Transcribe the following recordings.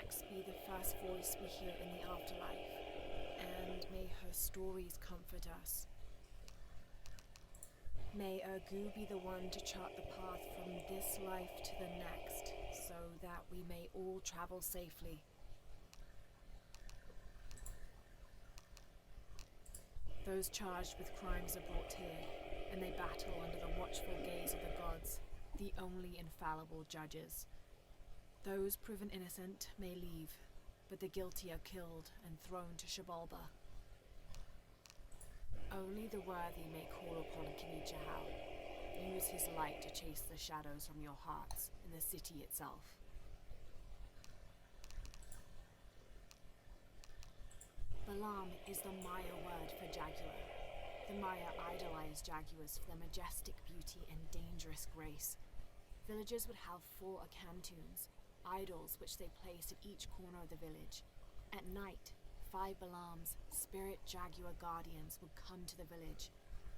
trademarks be the first voice we hear in the afterlife, and may her stories comfort us. May Ergu be the one to chart the path from this life to the next, so that we may all travel safely. Those charged with crimes are brought here, and they battle under the watchful gaze of the gods, the only infallible judges. Those proven innocent may leave, but the guilty are killed and thrown to Shabalba. Only the worthy may call upon Kinichahau. Use his light to chase the shadows from your hearts in the city itself. Balam is the Maya word for jaguar. The Maya idolized jaguars for their majestic beauty and dangerous grace. Villagers would have 4 akantuns, idols which they placed at each corner of the village. At night, 5 Balams, spirit jaguar guardians, would come to the village.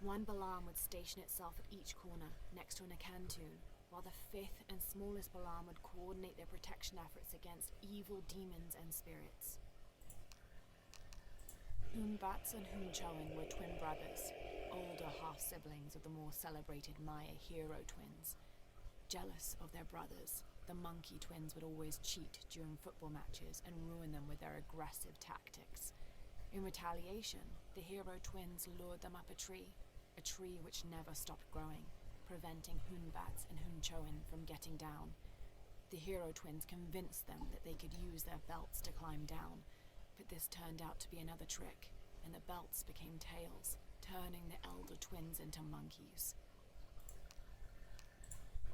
1 Balam would station itself at each corner, next to an akantun, while the 5th and smallest Balam would coordinate their protection efforts against evil demons and spirits. Humbats and Hunchoin were twin brothers, older half-siblings of the more celebrated Maya hero twins. Jealous of their brothers, the monkey twins would always cheat during football matches and ruin them with their aggressive tactics. In retaliation, the hero twins lured them up a tree which never stopped growing, preventing Hunbats and Hunchoin from getting down. The hero twins convinced them that they could use their belts to climb down, but this turned out to be another trick, and the belts became tails, turning the elder twins into monkeys.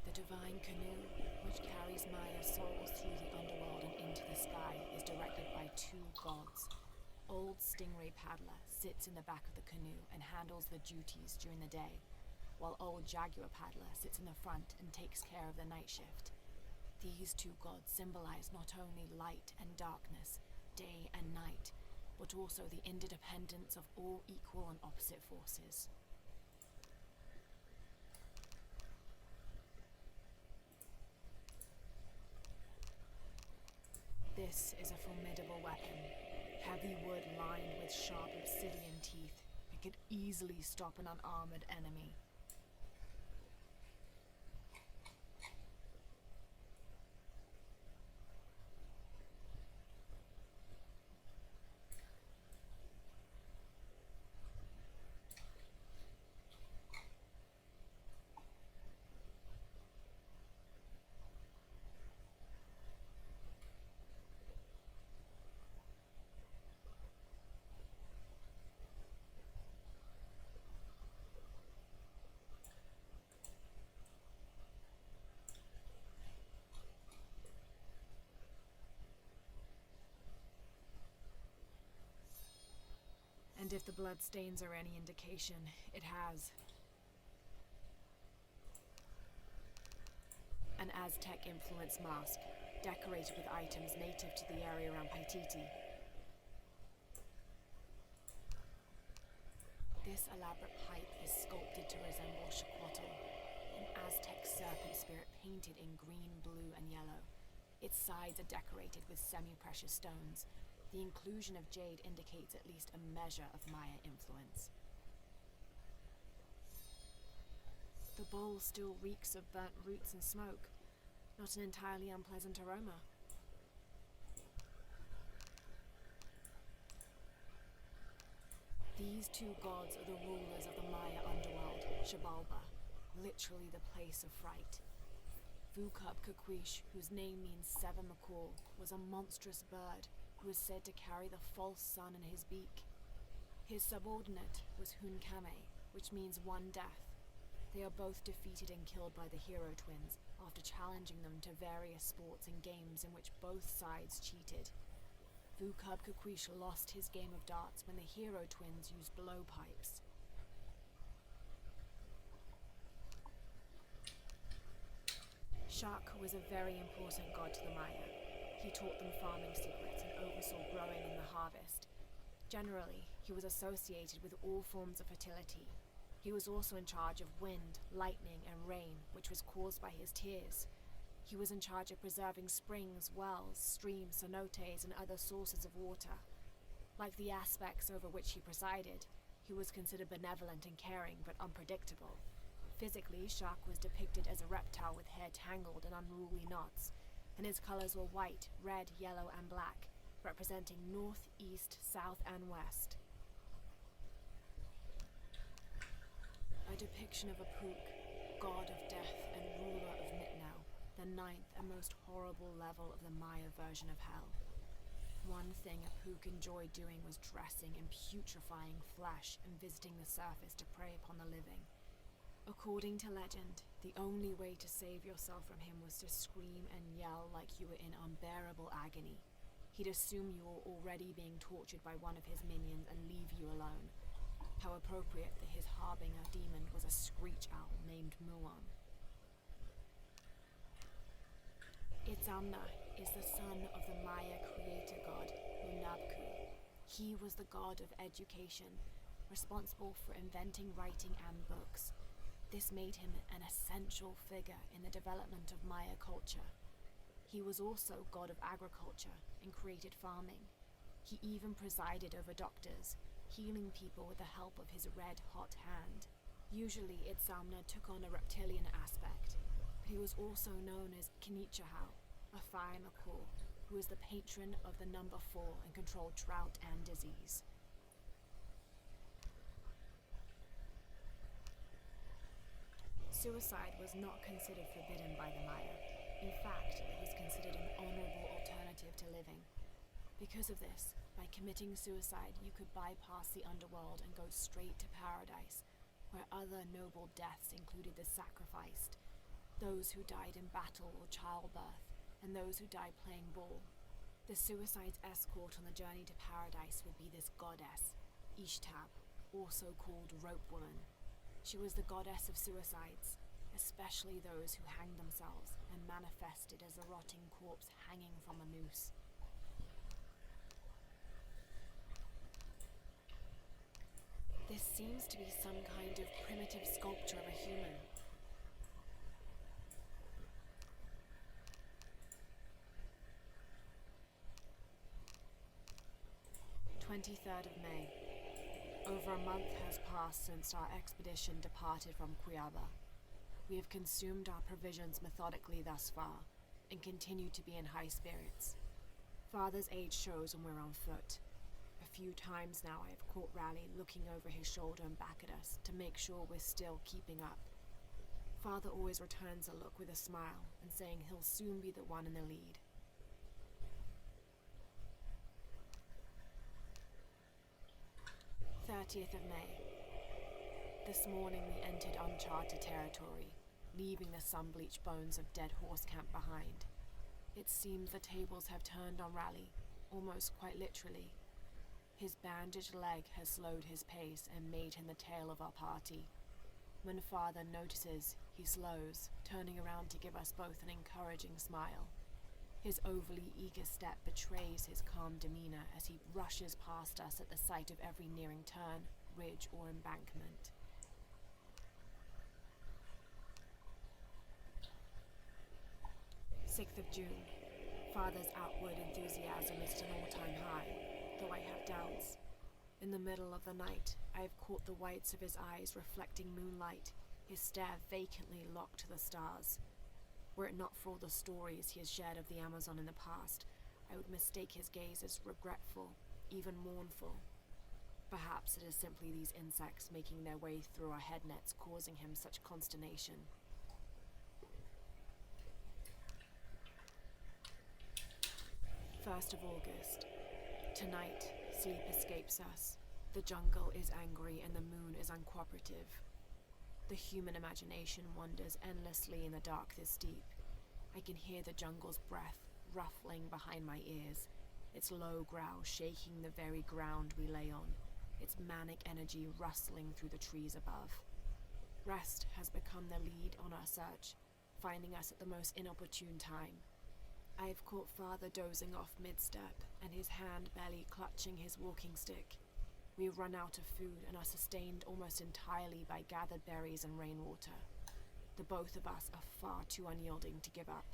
The divine canoe, which carries Maya's souls through the underworld and into the sky, is directed by 2 gods. Old Stingray Paddler sits in the back of the canoe and handles the duties during the day, while Old Jaguar Paddler sits in the front and takes care of the night shift. These 2 gods symbolize not only light and darkness, day and night, but also the interdependence of all equal and opposite forces. This is a formidable weapon, heavy wood lined with sharp obsidian teeth. It could easily stop an unarmored enemy. And if the bloodstains are any indication, it has. An Aztec-influenced mask, decorated with items native to the area around Paititi. This elaborate pipe is sculpted to resemble Shaquatl, an Aztec serpent spirit painted in green, blue, and yellow. Its sides are decorated with semi-precious stones. The inclusion of jade indicates at least a measure of Maya influence. The bowl still reeks of burnt roots and smoke, not an entirely unpleasant aroma. These 2 gods are the rulers of the Maya underworld, Shabalba, literally the place of fright. Vukub Kakwish, whose name means 7 macaw, was a monstrous bird who was said to carry the false sun in his beak. His subordinate was Hunkame, which means 1 death. They are both defeated and killed by the hero twins after challenging them to various sports and games in which both sides cheated. Vukub Kakwish lost his game of darts when the hero twins used blowpipes. Shak was a very important god to the Maya. He taught them farming secrets and oversaw growing and the harvest. Generally, he was associated with all forms of fertility. He was also in charge of wind, lightning, and rain, which was caused by his tears. He was in charge of preserving springs, wells, streams, cenotes, and other sources of water. Like the aspects over which he presided, he was considered benevolent and caring, but unpredictable. Physically, Shark was depicted as a reptile with hair tangled in unruly knots, and his colors were white, red, yellow, and black, representing north, east, south, and west. A depiction of Apuk, god of death and ruler of Mitnau, the ninth and most horrible level of the Maya version of hell. One thing Apuk enjoyed doing was dressing in putrefying flesh and visiting the surface to prey upon the living. According to legend, the only way to save yourself from him was to scream and yell like you were in unbearable agony. He'd assume you were already being tortured by one of his minions and leave you alone. How appropriate that his harbinger demon was a screech owl named Muon. Itzamna is the son of the Maya creator god Unabku. He was the god of education, responsible for inventing writing and books. This made him an essential figure in the development of Maya culture. He was also god of agriculture and created farming. He even presided over doctors, healing people with the help of his red-hot hand. Usually, Itzamna took on a reptilian aspect, but he was also known as Kinichahau, a fire Makor, who was the patron of the number 4 and controlled drought and disease. Suicide was not considered forbidden by the Maya. In fact, it was considered an honorable alternative to living. Because of this, by committing suicide, you could bypass the underworld and go straight to paradise, where other noble deaths included the sacrificed, those who died in battle or childbirth, and those who died playing ball. The suicide's escort on the journey to paradise would be this goddess, Ishtab, also called Rope Woman. She was the goddess of suicides, especially those who hanged themselves and manifested as a rotting corpse hanging from a noose. This seems to be some kind of primitive sculpture of a human. May. Over a month has passed since our expedition departed from Cuiaba. We have consumed our provisions methodically thus far, and continue to be in high spirits. Father's age shows when we're on foot. A few times now I have caught Raleigh looking over his shoulder and back at us to make sure we're still keeping up. Father always returns a look with a smile and saying he'll soon be the one in the lead. 30th of May. This morning we entered uncharted territory, leaving the sun-bleached bones of dead horse camp behind. It seems the tables have turned on Raleigh, almost quite literally. His bandaged leg has slowed his pace and made him the tail of our party. When Father notices, he slows, turning around to give us both an encouraging smile. His overly eager step betrays his calm demeanor as he rushes past us at the sight of every nearing turn, ridge, or embankment. June. Father's outward enthusiasm is at an all-time high, though I have doubts. In the middle of the night, I have caught the whites of his eyes reflecting moonlight, his stare vacantly locked to the stars. Were it not for all the stories he has shared of the Amazon in the past, I would mistake his gaze as regretful, even mournful. Perhaps it is simply these insects making their way through our head nets causing him such consternation. 1st of August. Tonight, sleep escapes us. The jungle is angry and the moon is uncooperative. The human imagination wanders endlessly in the dark this deep. I can hear the jungle's breath ruffling behind my ears, its low growl shaking the very ground we lay on, its manic energy rustling through the trees above. Rest has become the lead on our search, finding us at the most inopportune time. I have caught Father dozing off mid-step, and his hand barely clutching his walking stick. We run out of food and are sustained almost entirely by gathered berries and rainwater. The both of us are far too unyielding to give up,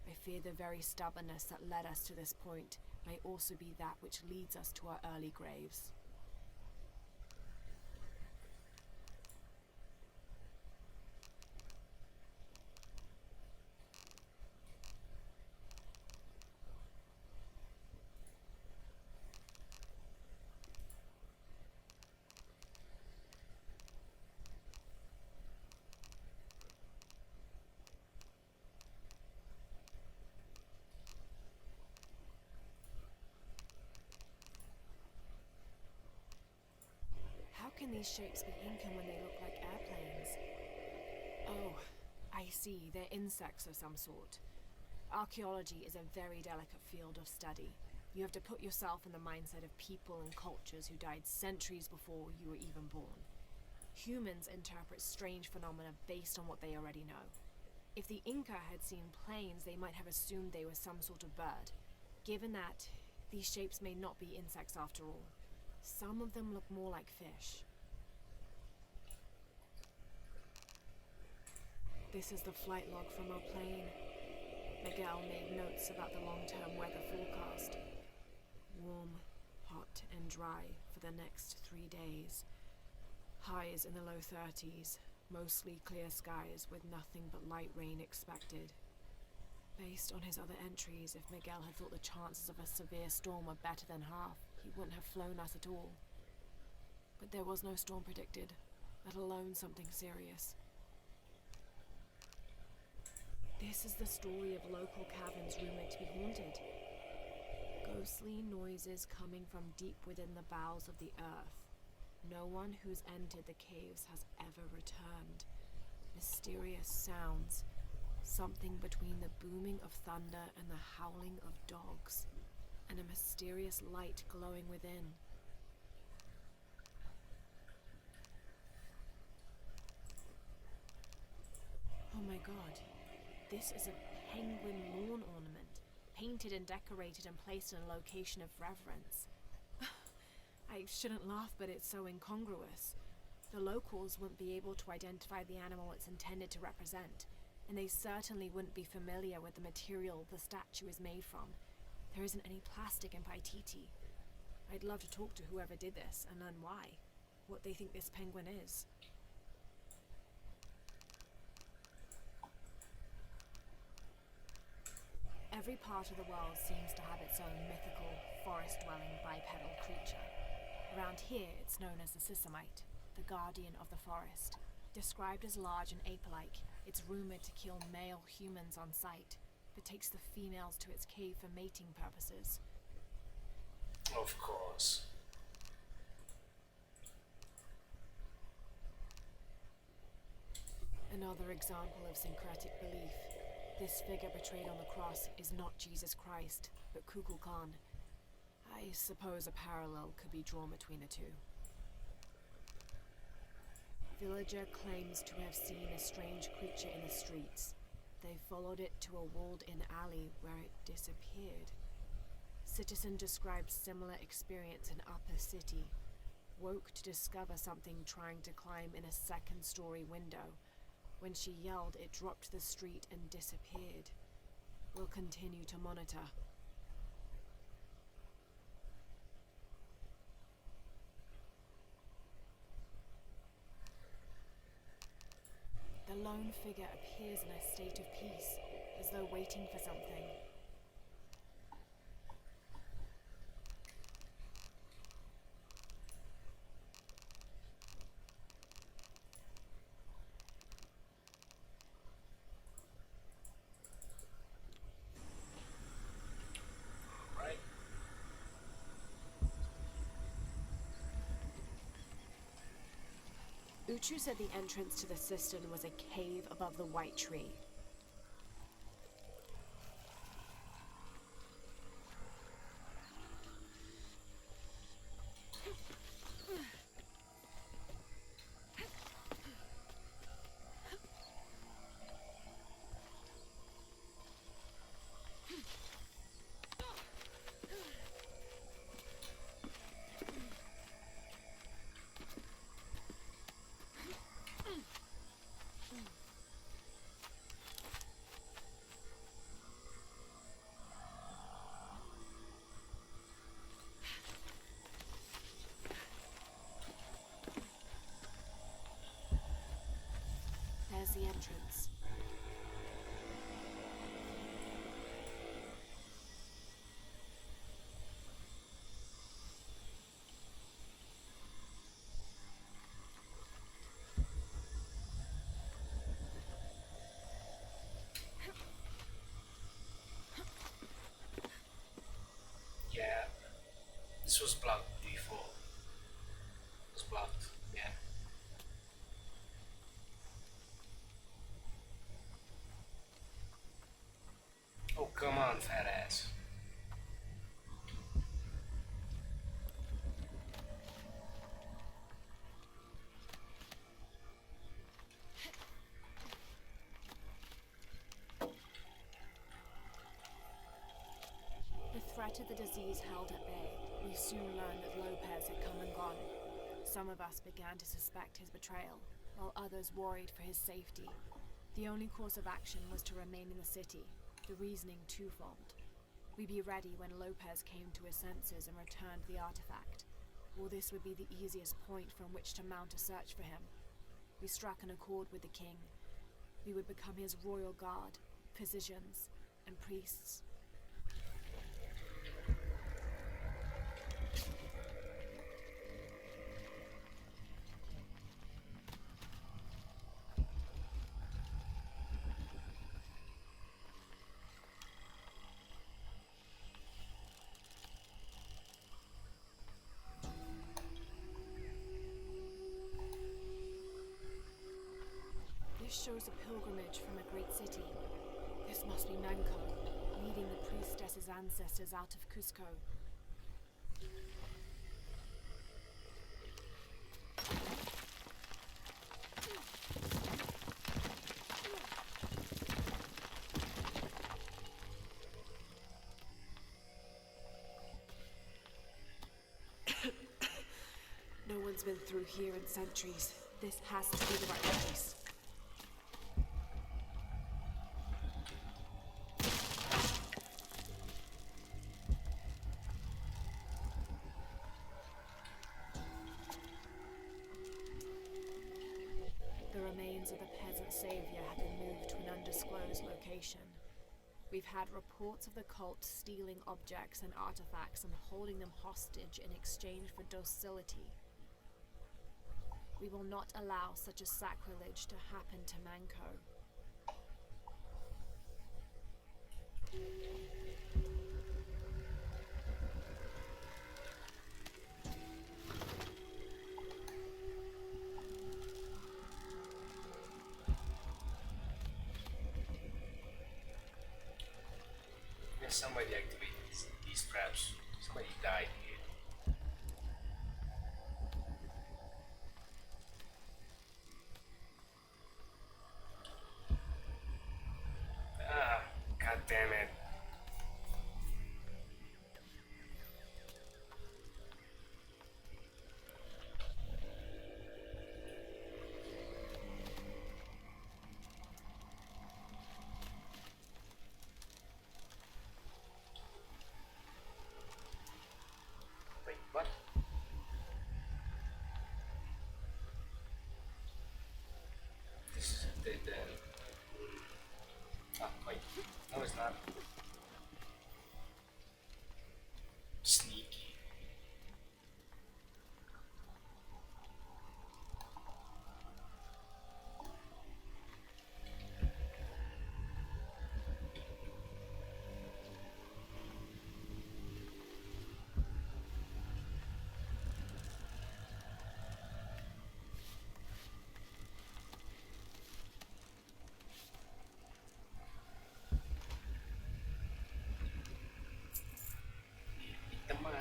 I fear the very stubbornness that led us to this point may also be that which leads us to our early graves. How can these shapes be Incan when they look like airplanes? Oh, I see, they're insects of some sort. Archaeology is a very delicate field of study. You have to put yourself in the mindset of people and cultures who died centuries before you were even born. Humans interpret strange phenomena based on what they already know. If the Inca had seen planes, they might have assumed they were some sort of bird. Given that, these shapes may not be insects after all. Some of them look more like fish. This is the flight log from our plane. Miguel made notes about the long-term weather forecast. Warm, hot, and dry for the next 3 days. Highs in the low 30s, mostly clear skies with nothing but light rain expected. Based on his other entries, if Miguel had thought the chances of a severe storm were better than half, he wouldn't have flown us at all. But there was no storm predicted, let alone something serious. This is the story of local caverns rumored to be haunted. Ghostly noises coming from deep within the bowels of the earth. No one who's entered the caves has ever returned. Mysterious sounds, something between the booming of thunder and the howling of dogs, and a mysterious light glowing within. Oh my god, this is a penguin lawn ornament, painted and decorated and placed in a location of reverence. I shouldn't laugh, but it's so incongruous. The locals wouldn't be able to identify the animal it's intended to represent, and they certainly wouldn't be familiar with the material the statue is made from. There isn't any plastic in Paititi. I'd love to talk to whoever did this and learn why, what they think this penguin is. Every part of the world seems to have its own mythical, forest-dwelling bipedal creature. Around here, it's known as the Sisamite, the guardian of the forest. Described as large and ape-like, it's rumored to kill male humans on sight, but takes the females to its cave for mating purposes. Of course. Another example of syncretic belief. This figure portrayed on the cross is not Jesus Christ, but Kukulkan. I suppose a parallel could be drawn between the two. Villager claims to have seen a strange creature in the streets. They followed it to a walled-in alley where it disappeared. Citizen described similar experience in Upper City. Woke to discover something trying to climb in a second-story window. When she yelled, it dropped to the street and disappeared. We'll continue to monitor. The lone figure appears in a state of peace, as though waiting for something. Right. Uchu said the entrance to the cistern was a cave above the white tree. This was blocked before. It was blocked. Yeah. Oh, come on, fat ass. The threat of the disease held at bay, we soon learned that Lopez had come and gone. Some of us began to suspect his betrayal, while others worried for his safety. The only course of action was to remain in the city, the reasoning twofold. We be ready when Lopez came to his senses and returned the artifact, or this would be the easiest point from which to mount a search for him. We struck an accord with the king. We would become his royal guard, physicians, and priests. This shows a pilgrimage from a great city. This must be Manco, leading the priestess's ancestors out of Cusco. No one's been through here in centuries. This has to be the right place. The remains of the peasant savior have been moved to an undisclosed location. We've had reports of the cult stealing objects and artifacts and holding them hostage in exchange for docility. We will not allow such a sacrilege to happen to Manco. Yeah, somebody activated these traps. Somebody died here. Ah, god damn it. Wait, what? This is the ah, wait. No, it's not. Sneaky. The money.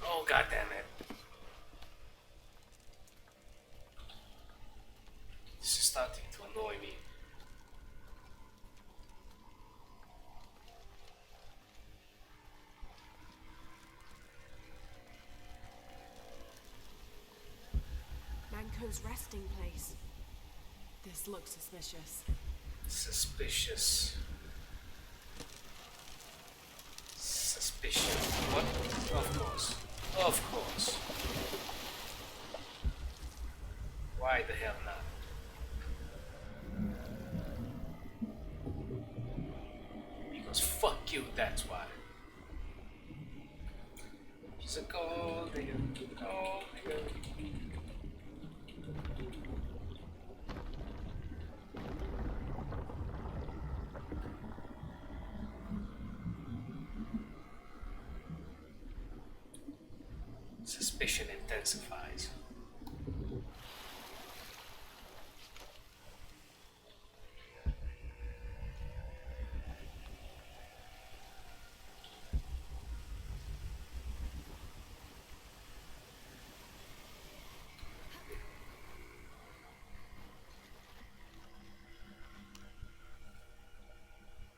Oh, god damn it. This is starting to annoy me. Manco's resting place. This looks suspicious. Suspicious. Suspicious. What? Of course. Of course. Why the hell not? Because fuck you, that's why. She's a gold digger, gold digger. Suspicion intensifies.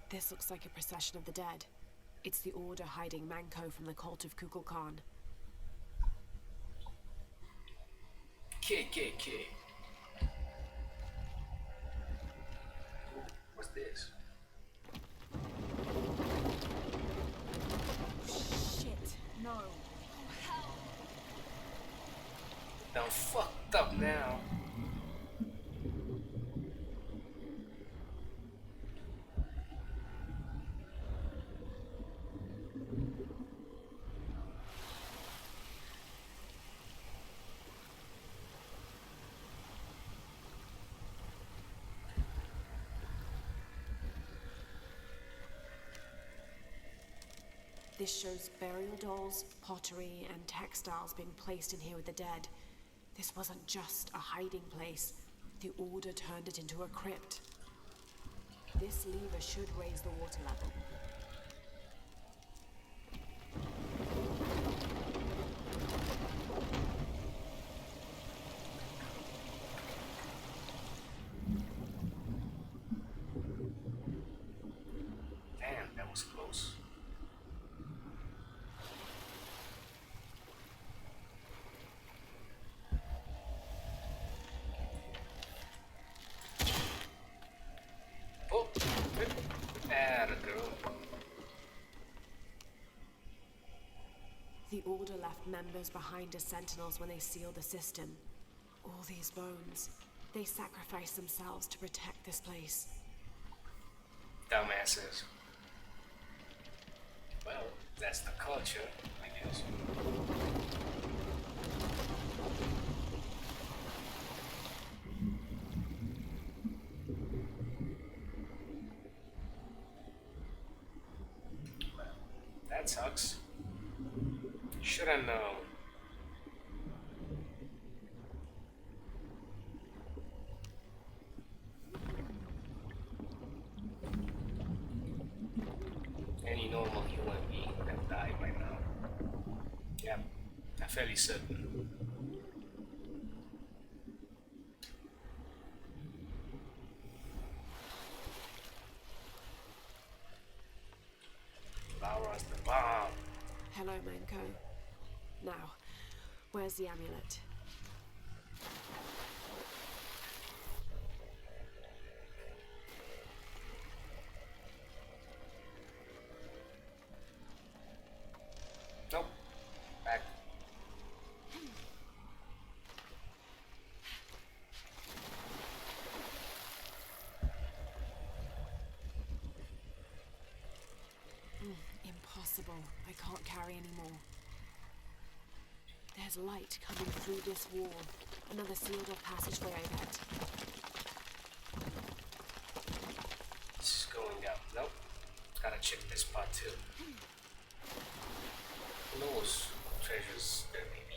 This looks like a procession of the dead. It's the Order hiding Manko from the cult of Kukulkan. KKK. What's this? Shit, no. Oh, hell. Now fucked up now. This shows burial dolls, pottery, and textiles being placed in here with the dead. This wasn't just a hiding place. The Order turned it into a crypt. This lever should raise the water level. Damn, that was close. Oh, atta girl. The Order left members behind as sentinels when they sealed the system. All these bones. They sacrificed themselves to protect this place. Dumbasses. Well, that's the culture, I guess. Well, that sucks. Should have known. Any normal human being would have died by now. Yep, I'm fairly certain. Laura's the bomb. Hello, Manko. Now, where's the amulet? Nope. Back. Impossible. I can't carry anymore. There's light coming through this wall. Another sealed-off passageway, I bet. This is going up. Nope. Gotta check this part too. Who knows what treasures there may be?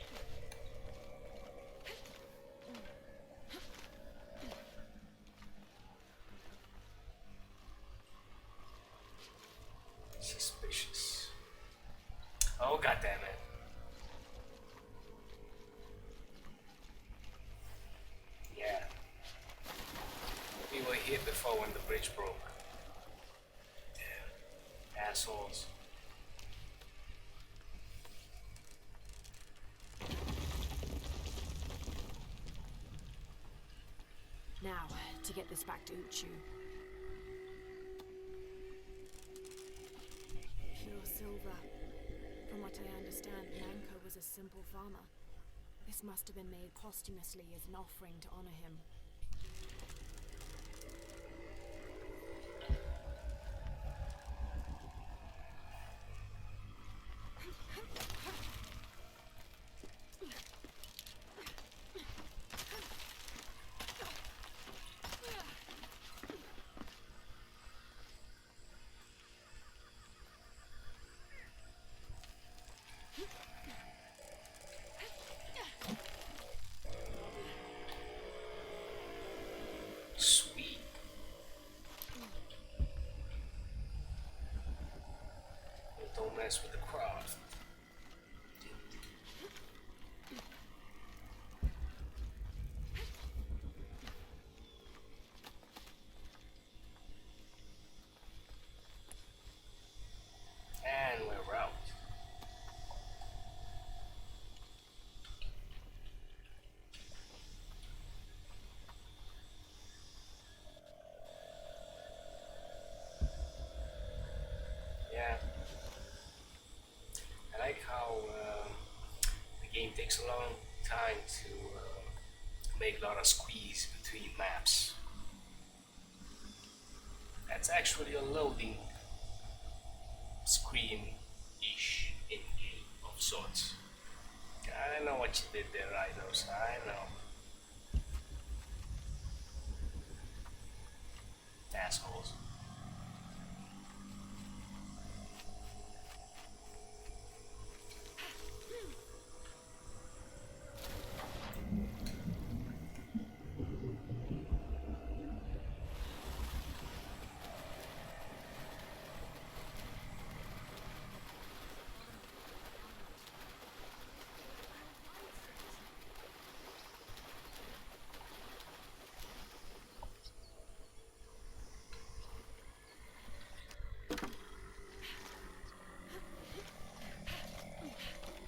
Suspicious. Oh, goddammit. Yeah. We were here before when the bridge broke. Yeah. Assholes. Now, to get this back to Uchu. Pure silver. From what I understand, Manko was a simple farmer. This must have been made posthumously as an offering to honor him. Sweet. Don't mess with the craft. And we're out. Yeah. I like how the game takes a long time to make a lot of squeeze between maps. That's actually a loading screen-ish in game of sorts. I know what you did there, Rhinos. I know. Assholes.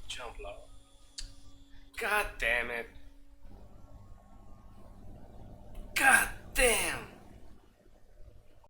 Jump low. God damn it. God damn!